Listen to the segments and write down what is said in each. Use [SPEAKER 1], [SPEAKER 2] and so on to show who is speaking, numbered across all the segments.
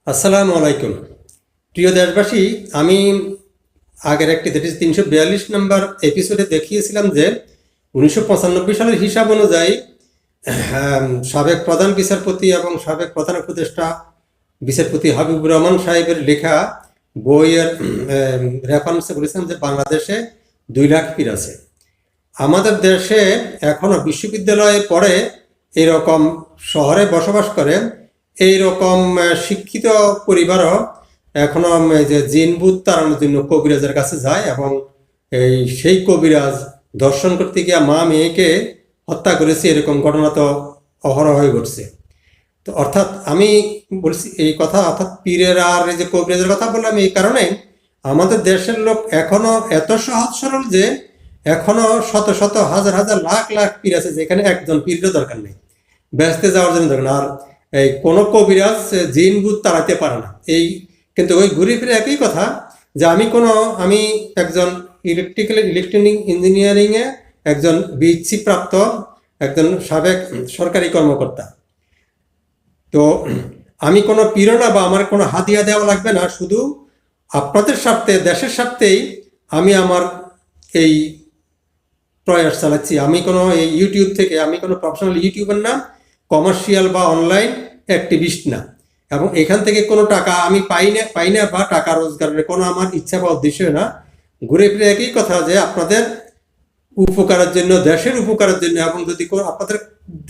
[SPEAKER 1] আসসালামু আলাইকুম প্রিয় দেশবাসী। আমি আগের একটি 342 নম্বর এপিসোডে দেখিয়েছিলাম যে 1995 সালের হিসাব অনুযায়ী সাবেক প্রধান বিচারপতি এবং সাবেক প্রধান উপদেষ্টা বিচারপতি হাবিবুর রহমান সাহেবের লেখা বইয়ের রেফারেন্সে বলেছিলাম যে বাংলাদেশে 2 লাখ পীর আছে। আমাদের দেশে এখনো বিশ্ববিদ্যালয়ে পড়ে এরকম শহরে বসবাস করে এইরকম শিক্ষিত পরিবারও এখনো যে জিনভূত তাড়ানোর জন্য কবিরাজের কাছে যায় এবং সেই কবিরাজ দর্শন করতে গিয়ে মা মেয়েকে হত্যা করেছে, এরকম ঘটনা তো অহরহই ঘটছে। তো অর্থাৎ আমি বলছি এই কথা, অর্থাৎ পীরের আর এই যে কবিরাজের কথা বললাম এই কারণে আমাদের দেশের লোক এখনো এত সহজ সরল যে এখনো শত শত হাজার হাজার লাখ লাখ পীর আছে যেখানে একজন পীরের দরকার নেই, ব্যস্তে যাওয়ার জন্য দরকার। আর এই কোনো কবিরাজ জিন ভূত তাড়াতে পারে না। এই কিন্তু ওই ঘুরে ফিরে একই কথা যে আমি একজন ইলেকট্রনিক ইঞ্জিনিয়ারিংয়ে একজন বিএসসি প্রাপ্ত একজন সাবেক সরকারি কর্মকর্তা। তো আমি কোনো পীরনা বা আমার কোনো হাদিয়া দেওয়া লাগবে না, শুধু আপনাদের স্বার্থে দেশের স্বার্থেই আমি আমার এই প্রয়াস চালাচ্ছি। আমি কোনো এই ইউটিউব থেকে আমি কোনো প্রফেশনাল ইউটিউবার না, কমার্শিয়াল বা অনলাইন অ্যাক্টিভিস্ট না, এবং এখান থেকে কোনো টাকা আমি পাই না বা টাকা রোজগারের কোনো আমার ইচ্ছা বা উদ্দেশ্য না। ঘুরে ফিরে একই কথা যে আপনাদের উপকারের জন্য, দেশের উপকারের জন্য, এবং যদি আপনাদের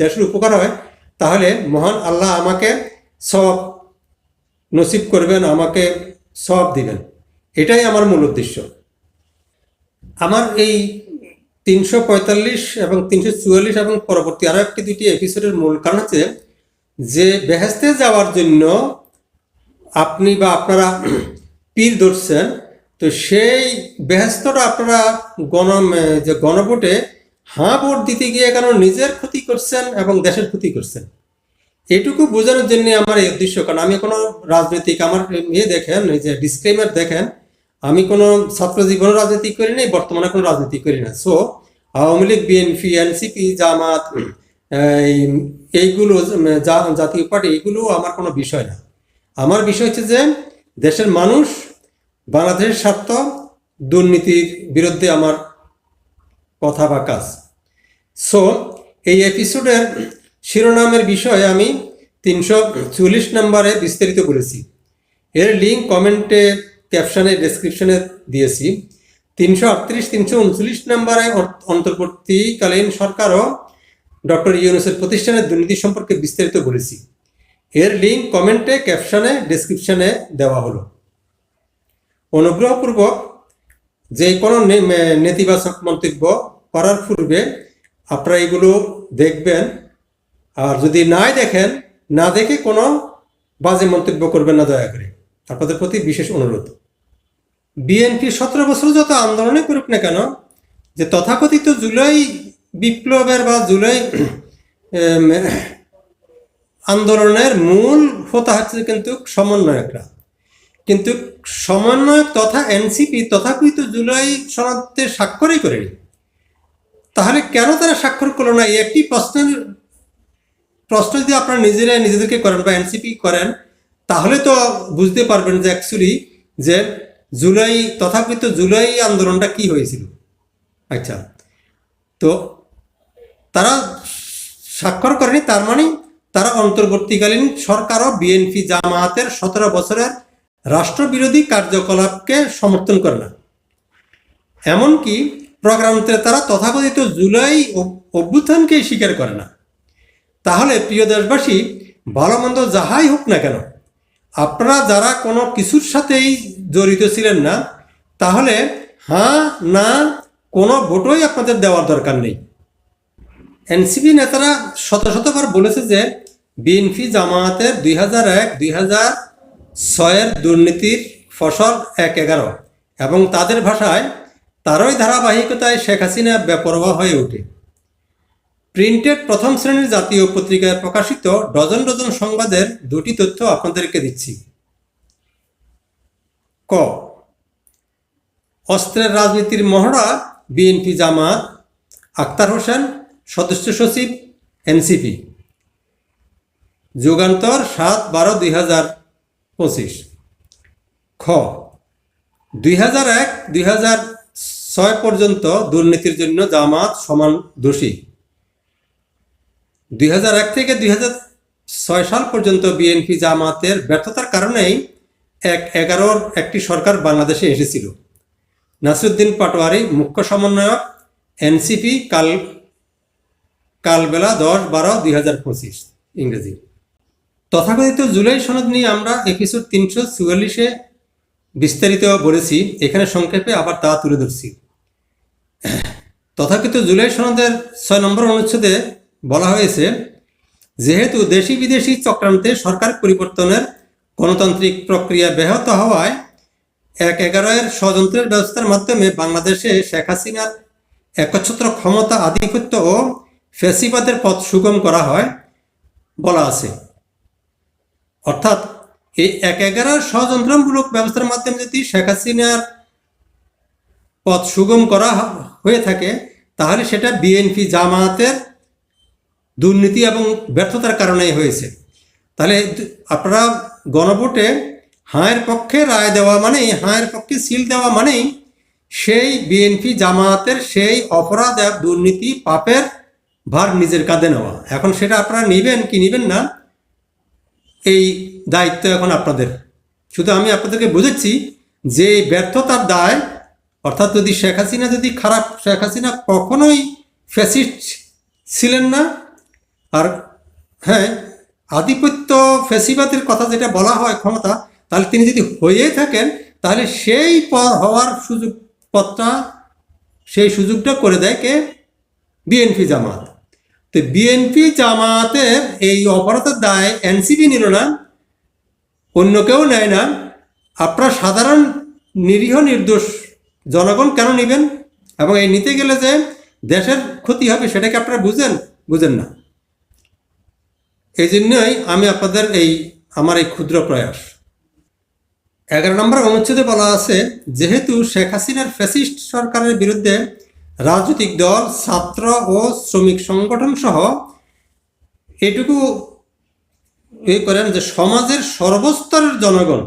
[SPEAKER 1] দেশের উপকার হয় তাহলে মহান আল্লাহ আমাকে সওয়াব নসিব করবেন, আমাকে সওয়াব দিবেন। এটাই আমার মূল উদ্দেশ্য। আমার এই 345 এবং 344 এবং পরবর্তী আরও একটি দুটি এপিসোডের মূল কারণ হচ্ছে যে বেহেশতে যাওয়ার জন্য আপনি বা আপনারা পীর ধরছেন, তো সেই বেহেশতটা আপনারা গণভোটে হাঁ ভোট দিতে গিয়ে কেন নিজের ক্ষতি করছেন এবং দেশের ক্ষতি করছেন, এটুকু বোঝানোর জন্য আমার এই উদ্দেশ্য। কারণ আমি কোনো রাজনৈতিক আমার দেখেন, এই যে ডিসক্লেমার দেখেন, আমি কোনো ছাত্র জীবনে রাজনীতি করি নাই, বর্তমানে কোনো রাজনীতি করি না। So Awami League, BNP, NCP, Jamaat, এইগুলো জাতীয় পার্টি, এগুলো আমার কোনো বিষয় না। আমার বিষয় হচ্ছে যে দেশের মানুষ, বাংলাদেশের স্বার্থ, দুর্নীতির বিরুদ্ধে আমার কথা বা কাজ। সো এই এপিসোডের শিরোনামের বিষয়ে আমি 344 নম্বরে বিস্তারিত বলেছি। এর লিঙ্ক কমেন্টে, ক্যাপশনে, ডেসক্রিপশনে দিয়েছি। 338, 339 নম্বরে অন্তর্বর্তীকালীন সরকারও ডক্টর ইউনূসের প্রতিষ্ঠানের দুর্নীতি সম্পর্কে বিস্তারিত বলেছি। এর লিঙ্ক কমেন্টে, ক্যাপশনে, ডেসক্রিপশনে দেওয়া হলো। অনুগ্রহপূর্বক যে কোনো নেতিবাচক মন্তব্য করার পূর্বে আপনারা এগুলো দেখবেন, আর যদি না দেখে কোনো বাজে মন্তব্য করবেন না দয়া করে, আপনাদের প্রতি বিশেষ অনুরোধ। বিএনপি 17 বছর যত আন্দোলনে করুক না কেন, যে তথাকথিত জুলাই বিপ্লবের বা জুলাই আন্দোলনের মূল হোতা হচ্ছে কিন্তু সমন্বয়করা। কিন্তু সমন্বয়ক তথা এনসিপি তথাকথিত জুলাই সনদে স্বাক্ষরই করেনি। তাহলে কেন তারা স্বাক্ষর করলো না? এই একটি প্রশ্ন যদি আপনারা নিজেদেরকে করেন বা এনসিপি করেন, তাহলে তো বুঝতে পারবেন যে অ্যাকচুয়ালি যে তথাকথিত জুলাই আন্দোলনটা কি হয়েছিল। আচ্ছা, তো তারা স্বাক্ষর করেনি, তার মানে তারা অন্তর্বর্তীকালীন সরকারও বিএনপি জামায়াতের 17 বছরের রাষ্ট্রবিরোধী কার্যকলাপকে সমর্থন করে না। এমনকি প্রোগ্রামতে তারা তথাকথিত জুলাই অভ্যুত্থানকেই স্বীকার করে না। তাহলে প্রিয় দেশবাসী, ভালো মন্দ যাহাই হোক না কেন, আপনারা যারা কোনো কিছুর সাথেই জড়িত ছিলেন না, তাহলে হ্যাঁ না কোনো ভোটই আপনাদের দেওয়ার দরকার নেই। এনসিপি নেতারা শতবার বলেছে যে বিএনপি জামায়াতের 2001-2006 দুর্নীতির ফসল 1/11, এবং তাদের ভাষায় তারই ধারাবাহিকতায় শেখ হাসিনা বেপরোয়া হয়ে ওঠে। প্রিন্টেড প্রথম শ্রেণীর জাতীয় পত্রিকায় প্রকাশিত ডজন ডজন সংবাদের দুটি তথ্য আপনাদেরকে দিচ্ছি। ক, অস্ত্রের রাজনীতির মহড়া বিএনপি জামাত, আক্তার হোসেন সদস্য সচিব এনসিপি। যুগান্তর 7/12/2000 2025। খ 2001-2006 পর্যন্ত দুর্নীতির জন্য জামাত সমান দোষী। 2001 থেকে 2006 সাল পর্যন্ত বিএনপি জামাতের ব্যর্থতার কারণেই 11 একটি সরকার বাংলাদেশে এসেছিল। নাসিরউদ্দিন পাটোয়ারি মুখ্য সমন্বয়ক, এনসিপি, কালবেলা 10-12-2025 ইংরেজি। তথাকথিত জুলাই সনদ নিয়ে আমরা এপিসোড 344-এ বিস্তারিত বলেছি, এখানে সংক্ষেপে আবার তা তুলে ধরছি। তথাকথিত জুলাই সনদের 6 নম্বর অনুচ্ছেদে বলা হয়েছে, যেহেতু দেশি বিদেশি চক্রান্তে সরকার পরিবর্তনের গণতান্ত্রিক প্রক্রিয়া ব্যাহত হওয়ায় 1/11 ষড়যন্ত্রের ব্যবস্থার মাধ্যমে বাংলাদেশে শেখ হাসিনার একচ্ছত্র ক্ষমতা, আধিপত্য ও ফ্যাসিবাদের পথ সুগম করা হয় বলা আছে। অর্থাৎ এই 1/11 ষড়যন্ত্রমূলক ব্যবস্থার মাধ্যমে যদি শেখ হাসিনার পথ সুগম করা হয়ে থাকে, তাহলে সেটা বিএনপি জামায়াতের দুর্নীতি এবং ব্যর্থতার কারণেই হয়েছে। তাহলে আপনারা গণভোটে হায়ের পক্ষে রায় দেওয়া মানেই, হায়ের পক্ষে সিল দেওয়া মানেই সেই বিএনপি জামায়াতের সেই অপরাধ, দুর্নীতি, পাপের ভার নিজের কাঁধে নেওয়া। এখন সেটা আপনারা নেবেন কি নেবেন না, এই দায়িত্ব এখন আপনাদের। শুধু আমি আপনাদেরকে বুঝাচ্ছি যে ব্যর্থতার দায়, অর্থাৎ যদি শেখ হাসিনা যদি খারাপ, শেখ হাসিনা কখনোই ফ্যাসিস্ট ছিলেন না। আর হ্যাঁ, আধিপত্য ফ্যাসিবাদের কথা যেটা বলা হয় ক্ষমতা, তাহলে তিনি যদি হয়ে থাকেন, তাহলে সেই হওয়ার পথটা, সেই সুযোগটা করে দেয় কে? বিএনপি জামাত। তো বিএনপি জামাতের এই অপরাধের দায় এনসিপি নিল না, অন্য কেউ নেয় না। আপনারা সাধারণ নিরীহ নির্দোষ জনগণ কেন নেবেন? এবং এই নিতে গেলে যে দেশের ক্ষতি হবে সেটাকে আপনারা বুঝেন না। এই জন্যই আমি আপনাদের আমার এই ক্ষুদ্র প্রয়াস। 11 নম্বর অনুচ্ছেদে বলা আছে, যেহেতু শেখ হাসিনার ফ্যাসিস্ট সরকারের বিরুদ্ধে রাজনৈতিক দল, ছাত্র ও শ্রমিক সংগঠন সহ এটুকু করেন যে সমাজের সর্বস্তরের জনগণ,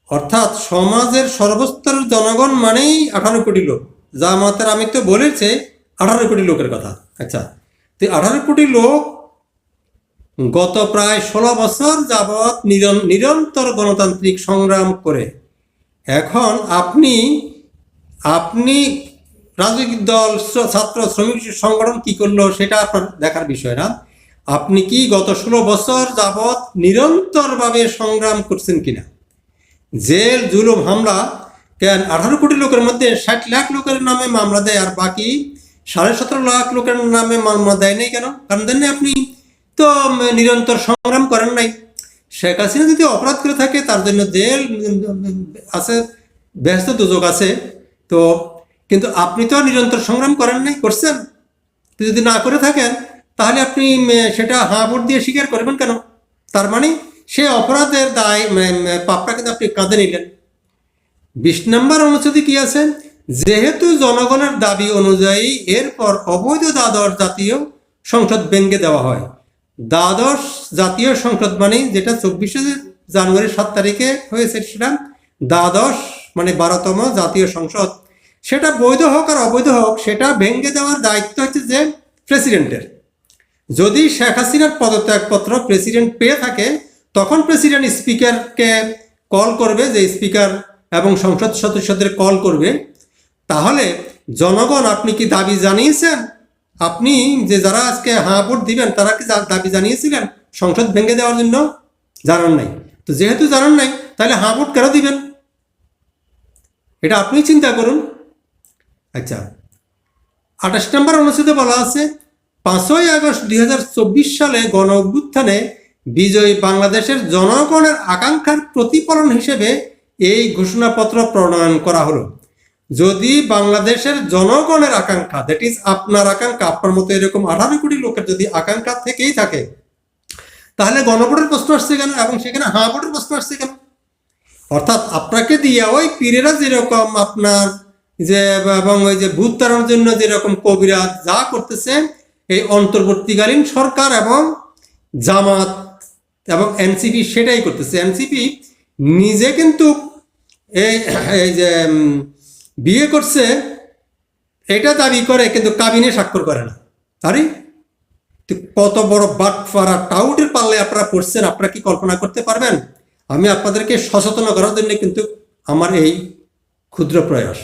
[SPEAKER 1] অর্থাৎ সমাজের সর্বস্তরের জনগণ মানেই 18 কোটি লোক। জামাতের আমি তো বলেছি 18 কোটি লোকের কথা। আচ্ছা, তো 18 কোটি লোক গত প্রায় 16 বছর যাবৎ নিরন্তর গণতান্ত্রিক সংগ্রাম করে, এখন আপনি রাজনৈতিক দল, ছাত্র, শ্রমিক সংগঠন কি করলো সেটা আপনার দেখার বিষয় না। আপনি কি গত 16 বছর যাবৎ নিরন্তরভাবে সংগ্রাম করছেন কিনা? জেল, জুলুম, হামলা কেন 18 কোটি লোকের মধ্যে 60 লাখ লোকের নামে মামলা দেয়, আর বাকি 17.5 লাখ লোকের নামে মামলা দেয় নাই কেন? কারণ দেন আপনি তো নিরন্তর সংগ্রাম করেন নাই। শেখ হাসিনা যদি অপরাধ করে থাকে, তার জন্য জেল আছে, ব্যস্ত দুযোগ আছে, তো কিন্তু আপনি তো নিরন্তর সংগ্রাম করেন নাই, করছেন। যদি না করে থাকেন, তাহলে আপনি সেটা হাঁ ভোট দিয়ে স্বীকার করবেন কেন? তার মানে সে অপরাধের দায়, পাপটা কিন্তু আপনি কাঁধে নিলেন। 20 নম্বর অনুচ্ছেদে কি আছে? যেহেতু জনগণের দাবি অনুযায়ী এরপর অবৈধ দ্বাদশ জাতীয় সংসদ ভেঙে দেওয়া হয়। দ্বাদশ জাতীয় সংসদ মানে যেটা 24 জানুয়ারি 7 তারিখে হয়েছে, সেটা দ্বাদশ মানে 12তম জাতীয় সংসদ। সেটা বৈধ হোক আর অবৈধ হোক, সেটা ভেঙে দেওয়ার দায়িত্ব হচ্ছে যে প্রেসিডেন্টের। যদি শেখ হাসিনার পদত্যাগপত্র প্রেসিডেন্ট পেয়ে থাকে, তখন প্রেসিডেন্ট স্পিকারকে কল করবে, যে স্পিকার এবং সংসদ সদস্যদের কল করবে। তাহলে জনগণ, আপনি কি দাবি জানিয়েছেন? আপনি যে যারা আজকে হাঁ ভোট দিবেন, তারা কি দাবি জানিয়েছিলেন সংসদ ভেঙে দেওয়ার জন্য? জানান নাই। তো যেহেতু জানান নাই, তাহলে হাঁ ভোট কেন দিবেন? এটা আপনি চিন্তা করুন। আচ্ছা, 28 নম্বর অনুচ্ছেদে বলা আছে, 5ই আগস্ট 2024 সালে গণ অভ্যুত্থানে বিজয়ী বাংলাদেশের জনগণের আকাঙ্ক্ষার প্রতিফলন হিসেবে এই ঘোষণাপত্র প্রণয়ন করা হলো। যদি বাংলাদেশের জনগণের আকাঙ্ক্ষা, দ্যাট ইজ আপনার আকাঙ্ক্ষা, আপনার মতো এরকম 18 কোটি লোকের যদি আকাঙ্ক্ষা থেকেই থাকে, তাহলে গণভোটের প্রশ্ন আসছে কেন? এবং সেখানে হাঁ ভোটের প্রশ্ন আসছে কেন? অর্থাৎ আপনাকে দিয়ে ওই পীরেরা যেরকম আপনার যে, এবং ওই যে ভূত তাড়ানোর জন্য যেরকম কবিরাজ যা করতেছে, এই অন্তর্বর্তীকালীন সরকার এবং জামাত এবং এনসিপি সেটাই করতেছে। এনসিপি নিজে কিন্তু এই এই যে বিয়ে করছে এটা দাবি করে, কিন্তু কাবিনে স্বাক্ষর করে না। আরে তো কত বড় বাটফারা টাউটের পাল্লে আপনারা পড়ছেন, আপনারা কি কল্পনা করতে পারবেন? আমি আপনাদেরকে সচেতন করার জন্য কিন্তু আমার এই ক্ষুদ্র প্রয়াস।